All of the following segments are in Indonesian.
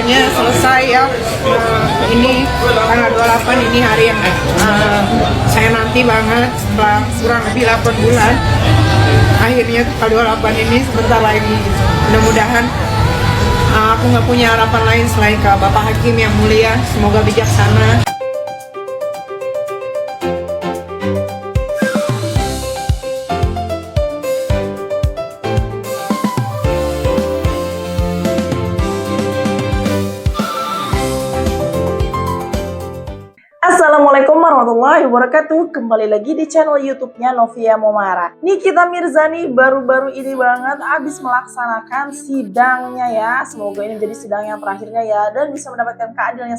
akhirnya selesai ya. Ini tanggal 28 ini hari yang saya nanti banget setelah kurang lebih 8 bulan. Akhirnya tanggal 28 ini sebentar lagi. Mudah-mudahan aku nggak punya harapan lain selain ke Bapak Hakim yang mulia. Semoga bijaksana. Assalamualaikum warahmatullahi wabarakatuh. Kembali lagi di channel YouTube-nya Novia Momara. Nikita Mirzani baru-baru ini banget habis melaksanakan sidangnya ya. Semoga ini menjadi sidang yang terakhirnya ya, dan bisa mendapatkan keadilan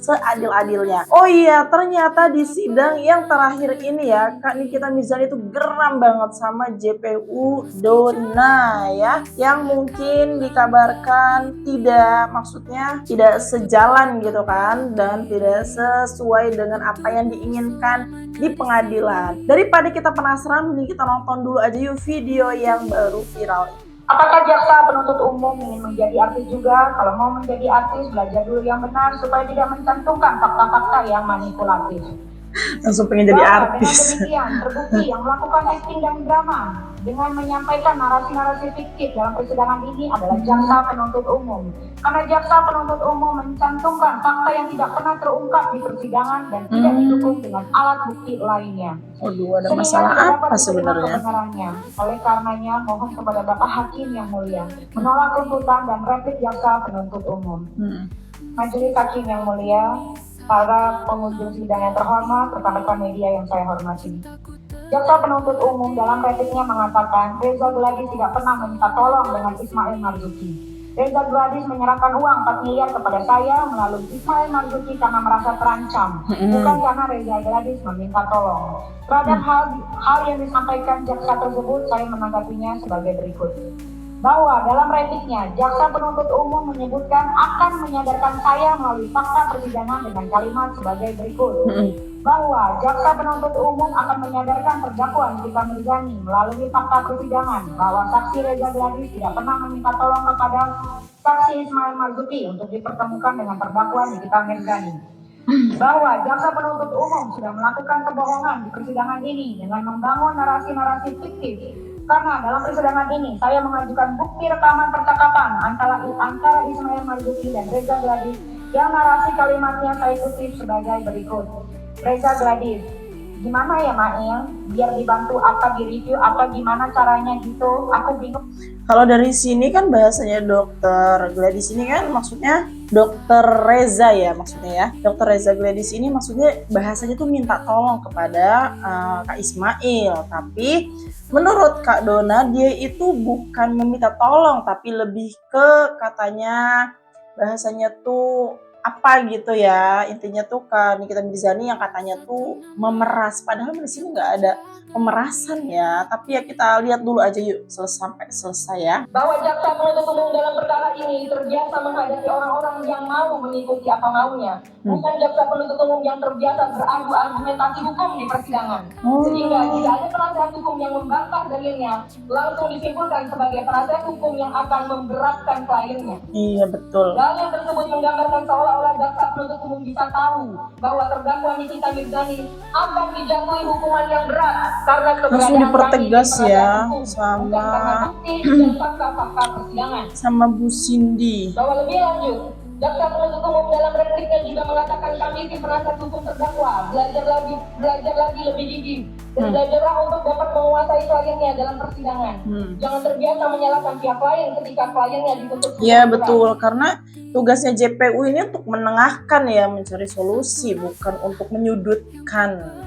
seadil-adilnya. Oh iya, ternyata di sidang yang terakhir ini ya, Kak Nikita Mirzani itu geram banget sama JPU Dona ya, yang mungkin dikabarkan tidak sejalan gitu kan, dan tidak sesuai dengan apa yang diinginkan di pengadilan. Daripada kita penasaran, mending kita nonton dulu aja yuk video yang baru viral ini. Apakah jaksa penuntut umum ingin menjadi artis juga? Kalau mau menjadi artis, belajar dulu yang benar supaya tidak mencantumkan fakta-fakta yang manipulatif. Langsung pengen jadi artis. Dengan demikian, terbukti yang melakukan acting dan drama dengan menyampaikan narasi-narasi fiktif dalam persidangan ini adalah jaksa penuntut umum. Karena jaksa penuntut umum mencantumkan fakta yang tidak pernah terungkap di persidangan dan tidak didukung dengan alat bukti lainnya. Waduh, ada masalah apa sebenarnya? Oleh karenanya, mohon kepada Bapak Hakim yang mulia menolak tuntutan dan replik jaksa penuntut umum. Majelis Hakim yang mulia, para pengunjung sidang yang terhormat, rekan-rekan media yang saya hormati. Jaksa penuntut umum dalam repliknya mengatakan Reza Gladys tidak pernah meminta tolong dengan Ismail Marzuki. Reza Gladys menyerahkan uang 4 miliar kepada saya melalui Ismail Marzuki karena merasa terancam, bukan karena Reza Gladys meminta tolong. Terhadap hal yang disampaikan jaksa tersebut, saya menanggapinya sebagai berikut. Bahwa dalam repliknya, jaksa penuntut umum menyebutkan akan menyadarkan saya melalui fakta persidangan dengan kalimat sebagai berikut. Bahwa jaksa penuntut umum akan menyadarkan terdakwa Nikita Mirzani melalui fakta persidangan bahwa saksi Reza Gladys tidak pernah meminta tolong kepada saksi Ismail Marzuki untuk dipertemukan dengan terdakwa Nikita Mirzani. Bahwa jaksa penuntut umum sudah melakukan kebohongan di persidangan ini dengan membangun narasi-narasi fiktif. Karena dalam persidangan ini saya mengajukan bukti rekaman percakapan antara Ismail Marzuki dan Reza Gladys yang narasi kalimatnya saya kutip sebagai berikut. Reza Gladys, gimana ya Mail? Biar dibantu apa direview apa gimana caranya gitu? Aku bingung. Kalau dari sini kan bahasanya dokter Gladys ini kan maksudnya dokter Reza ya maksudnya ya. Dokter Reza Gladys ini maksudnya bahasanya tuh minta tolong kepada Kak Ismail. Tapi menurut Kak Dona dia itu bukan meminta tolong tapi lebih ke katanya bahasanya tuh apa gitu ya, intinya tuh Kak Nikita Mirzani yang katanya tuh memeras, padahal di sini nggak ada pemerasan ya, tapi ya kita lihat dulu aja yuk sampai selesai ya. Bahwa jaksa penuntut umum dalam perkara ini terbiasa menghadapi orang-orang yang mau mengikuti apa maunya, bukan jaksa penuntut umum yang terbiasa beradu argumentasi hukum di persidangan, sehingga tidak ada penasihat hukum yang membantah dalilnya, langsung disimpulkan sebagai penasihat hukum yang akan memberatkan kliennya. Iya betul. Dalil tersebut menggambarkan seolah-olah jaksa penuntut umum bisa tahu bahwa terdakwa Nikita Mirzani akan dijatuhi hukuman yang berat karena langsung dipertegas ya sama Bu Cindy. Bahwa lebih lanjut, jaksa penuntut umum dalam repliknya juga mengatakan kami tim penasihat hukum terdakwa belajar lagi lebih gigih dan belajarlah untuk dapat menguasai kliennya dalam persidangan. Jangan terbiasa menyalahkan pihak lain ketika kliennya dituntut. Iya betul, karena tugasnya JPU ini untuk menengahkan ya, mencari solusi bukan untuk menyudutkan.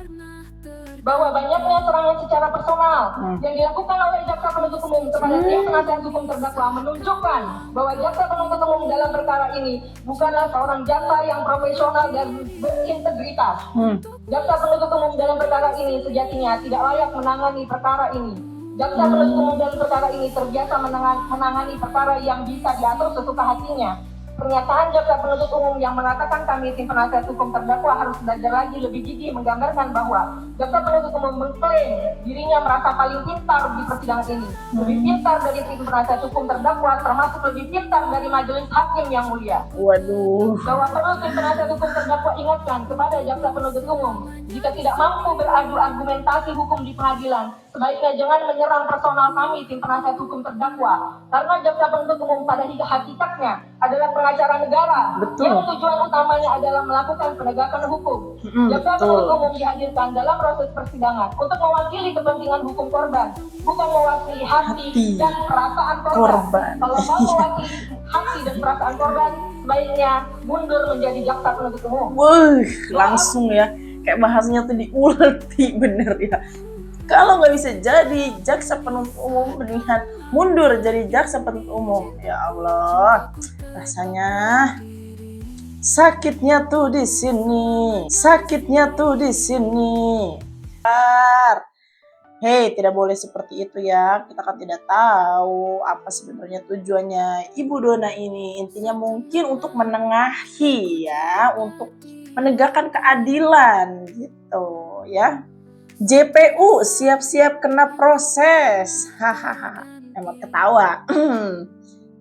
Bahwa banyaknya serangan secara personal yang dilakukan oleh jaksa penuntut umum kepada tim penasihat hukum terdakwa menunjukkan bahwa jaksa penuntut umum dalam perkara ini bukanlah seorang jaksa yang profesional dan berintegritas. Jaksa penuntut umum dalam perkara ini sejatinya tidak layak menangani perkara ini. Jaksa penuntut umum dalam perkara ini terbiasa menangani perkara yang bisa diatur sesuka hatinya. Pernyataan jaksa penuntut umum yang mengatakan kami tim penasihat hukum terdakwa harus belajar lagi lebih gigih menggambarkan bahwa jaksa penuntut umum mengklaim dirinya merasa paling pintar di persidangan ini. Lebih pintar dari tim penasihat hukum terdakwa, termasuk lebih pintar dari majelis hakim yang mulia. Waduh. Bahwa perlu tim penasihat hukum terdakwa ingatkan kepada jaksa penuntut umum, jika tidak mampu beradu argumentasi hukum di pengadilan, sebaiknya jangan menyerang personal kami tim penasihat hukum terdakwa, karena jaksa penuntut umum pada hakikatnya adalah pengacara negara. Betul. Yang tujuan utamanya adalah melakukan penegakan hukum. Jaksa penuntut umum dihadirkan dalam proses persidangan untuk mewakili kepentingan hukum korban, bukan mewakili hati dan perasaan korban. Kalau mau mewakili hati dan perasaan korban, sebaiknya mundur menjadi jaksa penuntut umum. Wah, langsung ya, kayak bahasanya tuh diulti bener ya. Kalau nggak bisa jadi jaksa penuntut umum, mendingan mundur jadi jaksa penuntut umum. Ya Allah, rasanya sakitnya tuh di sini, sakitnya tuh di sini. Hei, tidak boleh seperti itu ya. Kita kan tidak tahu apa sebenarnya tujuannya Ibu Dona ini. Intinya mungkin untuk menengahi ya, untuk menegakkan keadilan gitu ya. JPU siap-siap kena proses. Hahaha. Emang ketawa.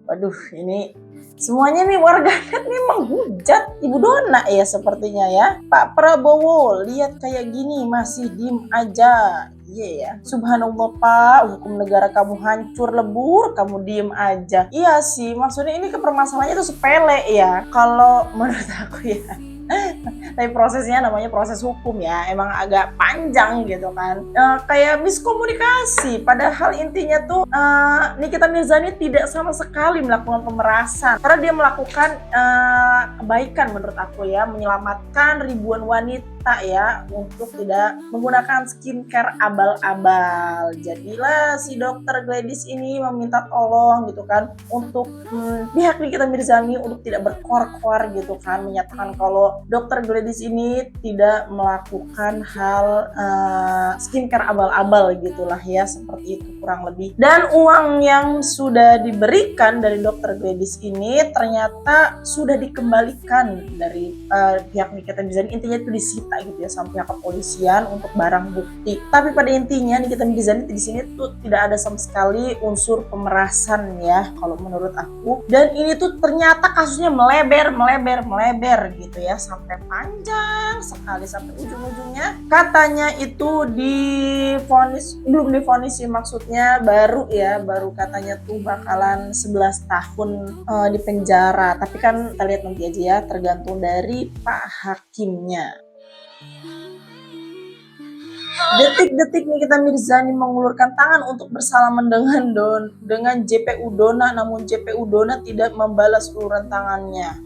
Waduh, ini semuanya nih warganet nih menghujat Ibu Dona ya sepertinya ya. Pak Prabowo lihat kayak gini masih diem aja. Iya ya. Subhanallah Pak, hukum negara kamu hancur lebur, kamu diem aja. Iya sih, maksudnya ini permasalahannya tuh sepele ya. Kalau menurut aku ya. Tapi prosesnya namanya proses hukum ya, emang agak panjang gitu kan, kayak miskomunikasi. Padahal intinya tuh Nikita Mirzani tidak sama sekali melakukan pemerasan, karena dia melakukan kebaikan menurut aku ya, menyelamatkan ribuan wanita ya untuk tidak menggunakan skincare abal-abal. Jadilah si dokter Gladys ini meminta tolong gitu kan untuk pihak Nikita Mirzani untuk tidak berkoar-koar gitu kan, menyatakan kalau dokter Gladys ini tidak melakukan hal skincare abal-abal gitulah ya, seperti itu kurang lebih. Dan uang yang sudah diberikan dari dokter Gladys ini ternyata sudah dikembalikan dari pihak Nikita Mirzani. Intinya itu disita gitu ya sama pihak kepolisian untuk barang bukti. Tapi pada intinya Nikita Mirzani di sini tuh tidak ada sama sekali unsur pemerasan ya kalau menurut aku. Dan ini tuh ternyata kasusnya melebar gitu ya, sampai panjang sekali sampai ujung-ujungnya katanya itu belum divonis sih, maksudnya baru katanya tuh bakalan 11 tahun di penjara. Tapi kan kita lihat nanti aja ya, tergantung dari Pak Hakimnya. Detik-detik Nikita Mirzani mengulurkan tangan untuk bersalaman dengan JPU Dona, namun JPU Dona tidak membalas uluran tangannya.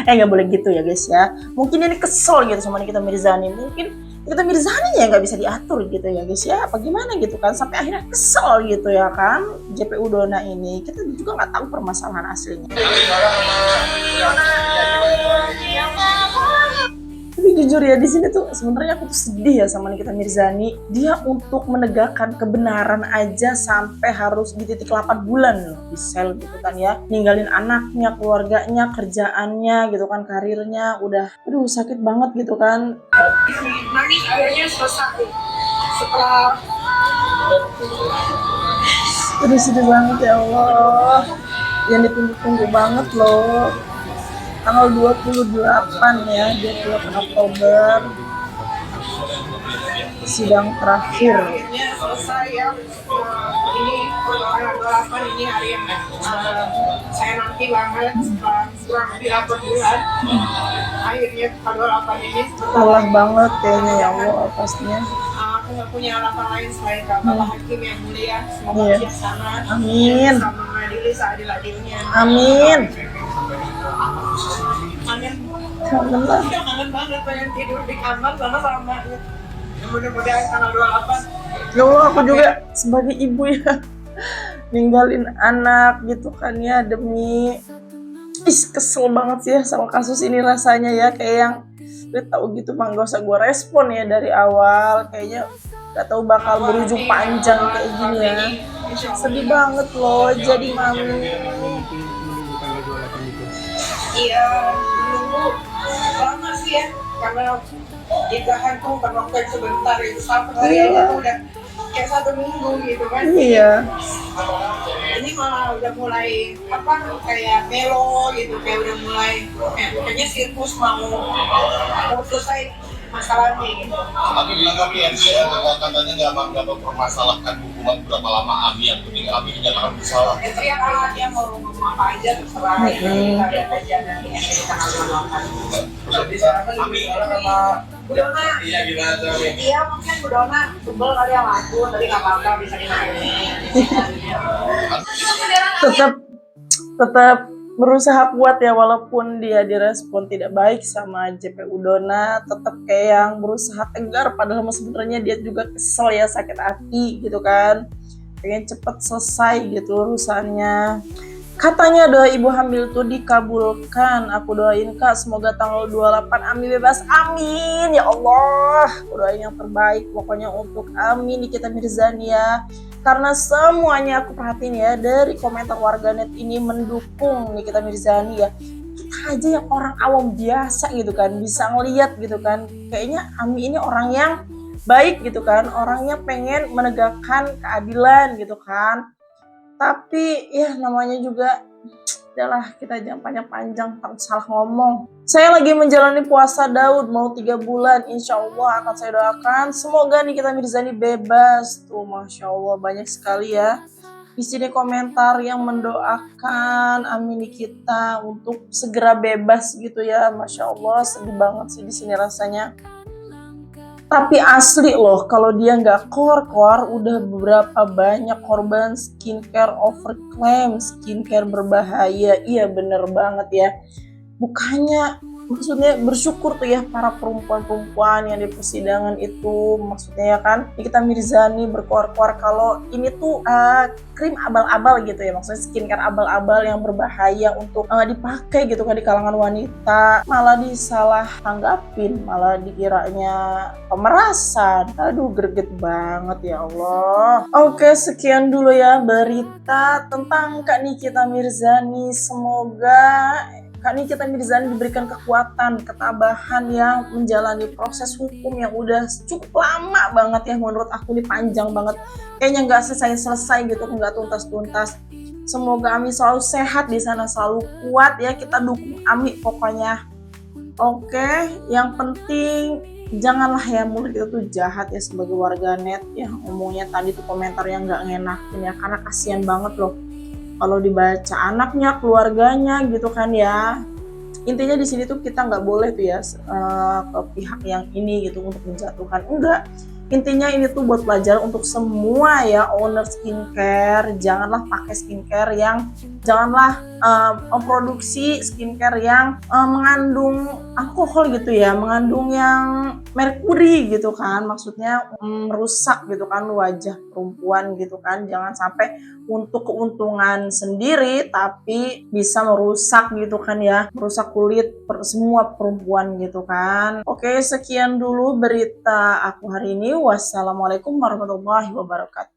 Nggak boleh gitu ya guys ya. Mungkin ini kesel gitu sama Nikita Mirzani. Mungkin Nikita Mirzani ya nggak bisa diatur gitu ya guys ya. Apa gimana gitu kan. Sampai akhirnya kesel gitu ya kan. JPU Dona ini. Kita juga nggak tahu permasalahan aslinya. Tapi jujur ya, di sini tuh sebenarnya aku tuh sedih ya sama Nikita Mirzani. Dia untuk menegakkan kebenaran aja sampai harus di titik 8 bulan loh, di sel gitu kan ya. Ninggalin anaknya, keluarganya, kerjaannya gitu kan, karirnya udah sakit banget gitu kan. Nangis akhirnya selesai setelah sedih banget ya Allah. Yang ditunggu-tunggu banget loh. Tanggal 28 ya, 28 Oktober sidang terakhir. akhirnya selesai ya. Ini tanggal 28 ini hari yang saya nanti banget setelah kurang lebih 8 bulan. Akhirnya tanggal 28 ini Lelah banget kayaknya ya Allah pastinya. aku nggak punya alasan lain selain Bapak Hakim yang mulia, semoga Iya. bijaksana, Amin. bisa mengadili seadil-adilnya. Amin. Kangen banget pengen tidur di kamar sama ya. Mudah-mudahan tanggal 28. Ya Allah, aku juga sebagai ibu ya ninggalin anak gitu kan ya demi kesel banget sih ya sama kasus ini rasanya ya, kayak yang gue tahu gitu mah gak usah gue respon ya dari awal, kayaknya gak tahu bakal berujung panjang kayak gini ya. Sedih banget loh jadi mami. Iya, menunggu lama sih ya, karena indahan tuh kan waktu yang sebentar itu satu hari aja tuh udah kayak 1 minggu gitu kan. Iya. Ini malah udah mulai apa kayak melo gitu, kayak udah mulai kayaknya sirkus mau selesai masalahnya gitu. Tapi menanggapi MC katanya nggak mempermasalahkan hukuman berapa lama Ami, yang penting Ami dinyatakan bersalah. Itu yang kalau dia mau ngomong apa aja terserah, kita lihat aja nanti MC tanggal 28. Ami sama Budona, iya gimana tuh? iya mungkin Budona sebel kali yang aku, tapi nggak apa-apa bisa dinaikin. tetap berusaha kuat ya, walaupun dia direspon tidak baik sama JPU Dona, tetap kayak yang berusaha tegar, padahal sebenarnya dia juga kesel ya, sakit hati gitu kan, pengen cepet selesai gitu urusannya. Katanya doa ibu hamil tuh dikabulkan. Aku doain Kak, semoga tanggal 28 Ami bebas. Amin ya Allah. Aku doain yang terbaik pokoknya untuk Ami Nikita Mirzani ya. Karena semuanya aku perhatiin ya, dari komentar warganet ini mendukung Nikita Mirzani ya. Kita aja yang orang awam biasa gitu kan bisa ngeliat gitu kan, kayaknya Ami ini orang yang baik gitu kan, orangnya pengen menegakkan keadilan gitu kan. Tapi ya namanya juga udahlah, kita jangan panjang-panjang, takut salah ngomong. Saya lagi menjalani puasa Daud mau 3 bulan, insya Allah akan saya doakan semoga Nikita Mirzani bebas. Tuh Masya Allah banyak sekali ya di sini komentar yang mendoakan Ami Nikita untuk segera bebas gitu ya. Masya Allah, sedih banget sih di sini rasanya. Tapi asli loh, kalau dia nggak keluar, udah beberapa banyak korban skincare overclaim, skincare berbahaya. Iya bener banget ya. Bukannya, maksudnya bersyukur tuh ya para perempuan-perempuan yang di persidangan itu, maksudnya ya kan, Nikita Mirzani berkoar-koar kalau ini tuh krim abal-abal gitu ya, maksudnya skincare abal-abal yang berbahaya untuk dipakai gitu kan di kalangan wanita, malah disalah tanggapin, malah dikiranya pemerasan. Aduh greget banget ya Allah. Oke, sekian dulu ya berita tentang Kak Nikita Mirzani. Semoga Kak Nikita Mirzani diberikan kekuatan, ketabahan yang menjalani proses hukum yang udah cukup lama banget ya, menurut aku ini panjang banget. Kayaknya nggak selesai gitu, nggak tuntas-tuntas. Semoga Ami selalu sehat di sana, selalu kuat ya, kita dukung Ami pokoknya. Oke, yang penting janganlah ya mulut kita tuh jahat ya sebagai warganet ya, ngomongnya tadi tuh komentar yang nggak ngenakin ya, karena kasihan banget loh kalau dibaca anaknya, keluarganya gitu kan ya. Intinya di sini tuh kita nggak boleh tuh ya ke pihak yang ini gitu untuk menjatuhkan, enggak. Intinya ini tuh buat pelajaran untuk semua ya owner skincare. Janganlah pakai skincare yang, janganlah memproduksi skincare yang mengandung alkohol gitu ya, mengandung yang merkuri gitu kan, maksudnya merusak gitu kan wajah perempuan gitu kan. Jangan sampai untuk keuntungan sendiri tapi bisa merusak gitu kan ya, merusak kulit semua perempuan gitu kan. Oke, sekian dulu berita aku hari ini. Wassalamualaikum warahmatullahi wabarakatuh.